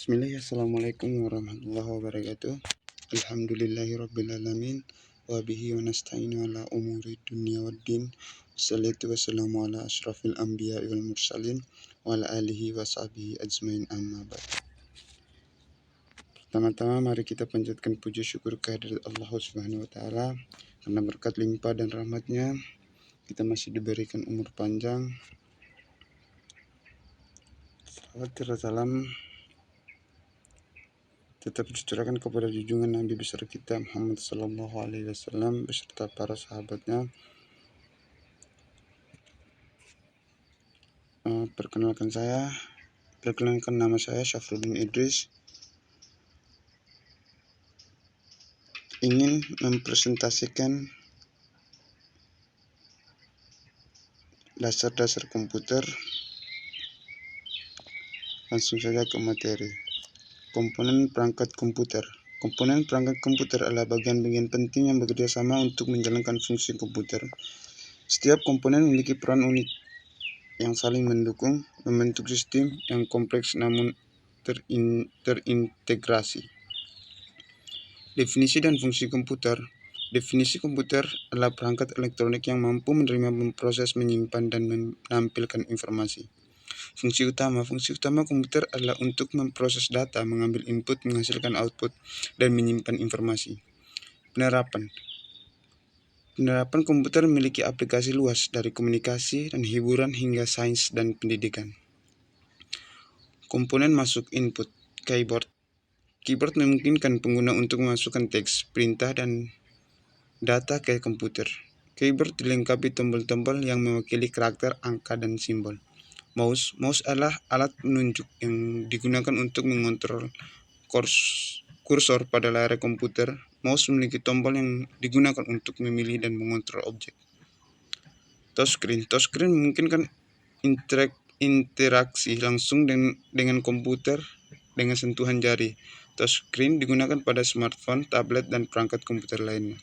Bismillah, Assalamualaikum warahmatullahi wabarakatuh. Alhamdulillahirrabbilalamin. Wabihi wa nasta'inu ala umuri dunia waddin. Wassalatu wassalamu ala ashrafil anbiya wal mursalin wa ala alihi wa sahbihi ajmain amma ba'd. Pertama-tama mari kita panjatkan puji syukur kehadirat Allah Subhanahu wa taala karena berkat limpah dan rahmatnya kita masih diberikan umur panjang. Salawat serta salam tetap dicurahkan kepada junjungan Nabi besar kita Muhammad Sallallahu Alaihi Wasallam beserta para sahabatnya. Perkenalkan nama saya Syafruddin Idris. Ingin mempresentasikan dasar-dasar komputer. Langsung saja ke materi. Komponen perangkat komputer. Komponen perangkat komputer adalah bagian-bagian penting yang bekerja sama untuk menjalankan fungsi komputer. Setiap komponen memiliki peran unik yang saling mendukung, membentuk sistem yang kompleks namun terintegrasi. Definisi dan fungsi komputer. Definisi komputer adalah perangkat elektronik yang mampu menerima, memproses, menyimpan, dan menampilkan informasi. Fungsi utama komputer adalah untuk memproses data, mengambil input, menghasilkan output, dan menyimpan informasi. Penerapan komputer memiliki aplikasi luas dari komunikasi dan hiburan hingga sains dan pendidikan. Komponen masuk input. Keyboard memungkinkan pengguna untuk memasukkan teks, perintah, dan data ke komputer. Keyboard dilengkapi tombol-tombol yang mewakili karakter, angka, dan simbol. Mouse adalah alat penunjuk yang digunakan untuk mengontrol kursor pada layar komputer. Mouse memiliki tombol yang digunakan untuk memilih dan mengontrol objek. Touchscreen memungkinkan interaksi langsung dengan komputer dengan sentuhan jari. Touchscreen digunakan pada smartphone, tablet, dan perangkat komputer lainnya.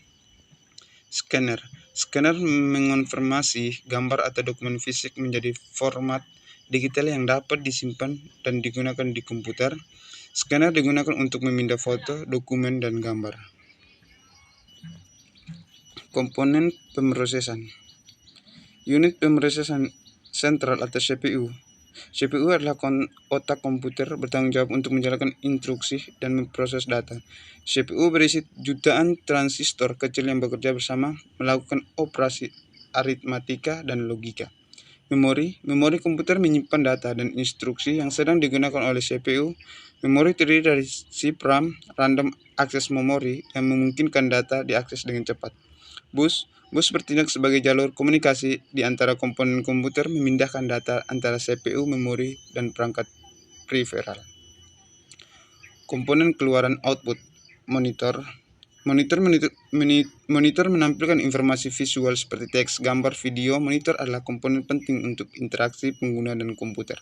Scanner mengonversi gambar atau dokumen fisik menjadi format digital yang dapat disimpan dan digunakan di komputer. Scanner digunakan untuk memindah foto, dokumen, dan gambar. Komponen pemrosesan. Unit pemrosesan sentral atau CPU. CPU adalah otak komputer bertanggung jawab untuk menjalankan instruksi dan memproses data. CPU berisi jutaan transistor kecil yang bekerja bersama, melakukan operasi aritmatika dan logika. Memori komputer menyimpan data dan instruksi yang sedang digunakan oleh CPU. Memori terdiri dari chip RAM, random access memory, yang memungkinkan data diakses dengan cepat. Bus bertindak sebagai jalur komunikasi di antara komponen komputer, memindahkan data antara CPU, memori, dan perangkat peripheral. Komponen keluaran output. Monitor menampilkan informasi visual seperti teks, gambar, video. Monitor adalah komponen penting untuk interaksi pengguna dan komputer.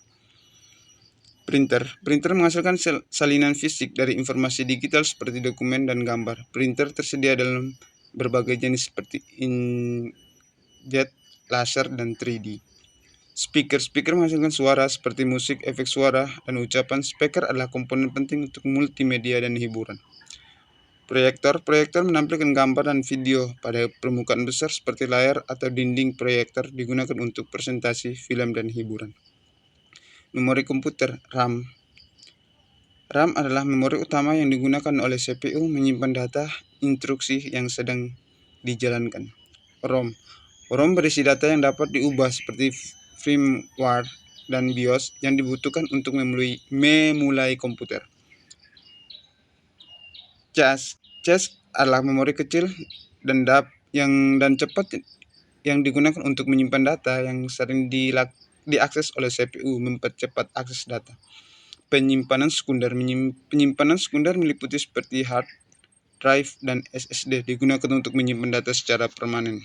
Printer menghasilkan salinan fisik dari informasi digital seperti dokumen dan gambar. Printer tersedia dalam berbagai jenis seperti inkjet, laser, dan 3D. Speaker menghasilkan suara seperti musik, efek suara, dan ucapan. Speaker adalah komponen penting untuk multimedia dan hiburan. Proyektor menampilkan gambar dan video pada permukaan besar seperti layar atau dinding. Proyektor digunakan untuk presentasi, film, dan hiburan. Memori komputer, RAM adalah memori utama yang digunakan oleh CPU menyimpan data instruksi yang sedang dijalankan. ROM berisi data yang dapat diubah seperti firmware dan BIOS yang dibutuhkan untuk memulai komputer. Cache adalah memori kecil dan cepat yang digunakan untuk menyimpan data yang sering diakses oleh CPU, mempercepat akses data. Penyimpanan sekunder meliputi seperti hard drive dan SSD, digunakan untuk menyimpan data secara permanen.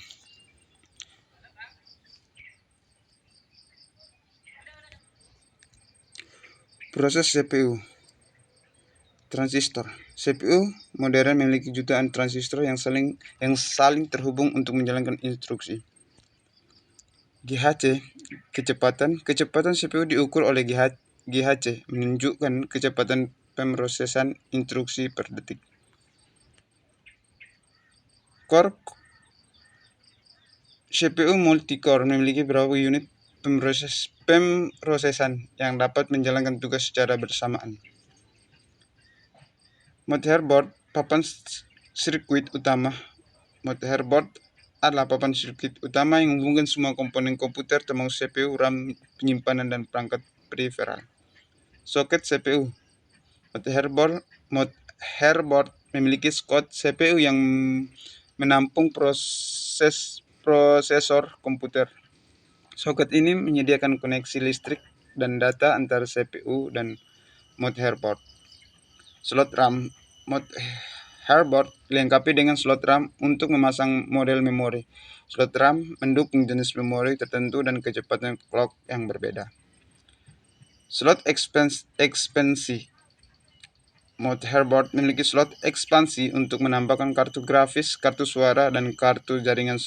Proses CPU. Transistor. CPU modern memiliki jutaan transistor yang saling terhubung untuk menjalankan instruksi. GHC, kecepatan CPU diukur oleh GHC, menunjukkan kecepatan pemrosesan instruksi per detik. Core CPU multicore memiliki beberapa unit pemrosesan yang dapat menjalankan tugas secara bersamaan. Motherboard, papan sirkuit utama. Motherboard adalah papan sirkuit utama yang menghubungkan semua komponen komputer termasuk CPU, RAM, penyimpanan, dan perangkat periferal. Soket CPU. Motherboard memiliki soket CPU yang menampung prosesor komputer. Soket ini menyediakan koneksi listrik dan data antara CPU dan motherboard. Slot RAM. Motherboard dilengkapi dengan slot RAM untuk memasang model memori. Slot RAM mendukung jenis memori tertentu dan kecepatan clock yang berbeda. Slot ekspansi. Motherboard memiliki slot ekspansi untuk menambahkan kartu grafis, kartu suara, dan kartu jaringan.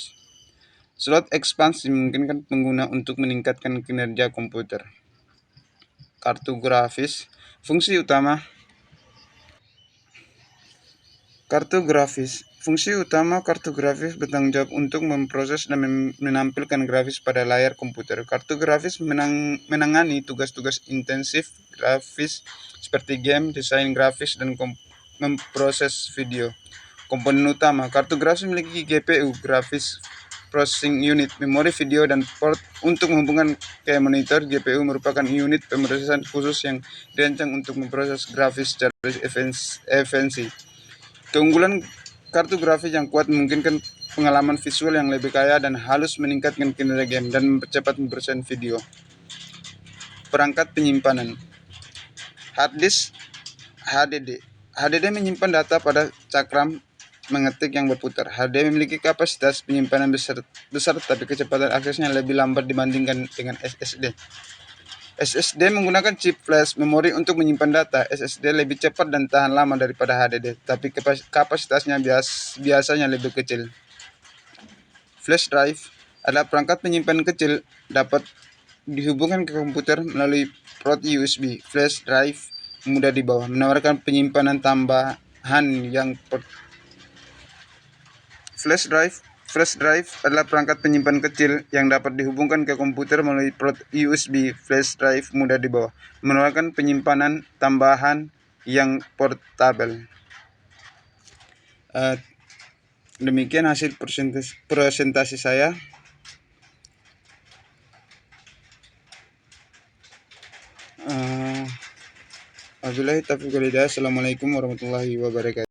Slot ekspansi memungkinkan pengguna untuk meningkatkan kinerja komputer. Kartu grafis. Fungsi utama kartu grafis. Fungsi utama kartu grafis bertanggung jawab untuk memproses dan menampilkan grafis pada layar komputer. Kartu grafis menangani tugas-tugas intensif grafis seperti game, desain grafis, dan memproses video. Komponen utama kartu grafis memiliki GPU, grafis processing unit, memori video, dan port untuk menghubungkan ke monitor. GPU merupakan unit pemrosesan khusus yang dirancang untuk memproses grafis secara efisien. Keunggulan kartu grafis yang kuat memungkinkan pengalaman visual yang lebih kaya dan halus, meningkatkan kinerja game, dan mempercepat pemrosesan video. Perangkat penyimpanan. Hard disk HDD. HDD menyimpan data pada cakram mengetik yang berputar. HDD memiliki kapasitas penyimpanan besar tapi kecepatan aksesnya lebih lambat dibandingkan dengan SSD. SSD menggunakan chip flash memori untuk menyimpan data. SSD lebih cepat dan tahan lama daripada HDD, tapi kapasitasnya biasanya lebih kecil. Flash drive adalah perangkat penyimpanan kecil dapat dihubungkan ke komputer melalui port USB. Flash drive mudah dibawa, menawarkan penyimpanan tambahan yang Flash drive adalah perangkat penyimpanan kecil yang dapat dihubungkan ke komputer melalui port USB. Flash drive mudah dibawa, menawarkan penyimpanan tambahan yang portable. Demikian hasil presentasi saya. Wabillahi taufiq wal hidayah. Assalamualaikum warahmatullahi wabarakatuh.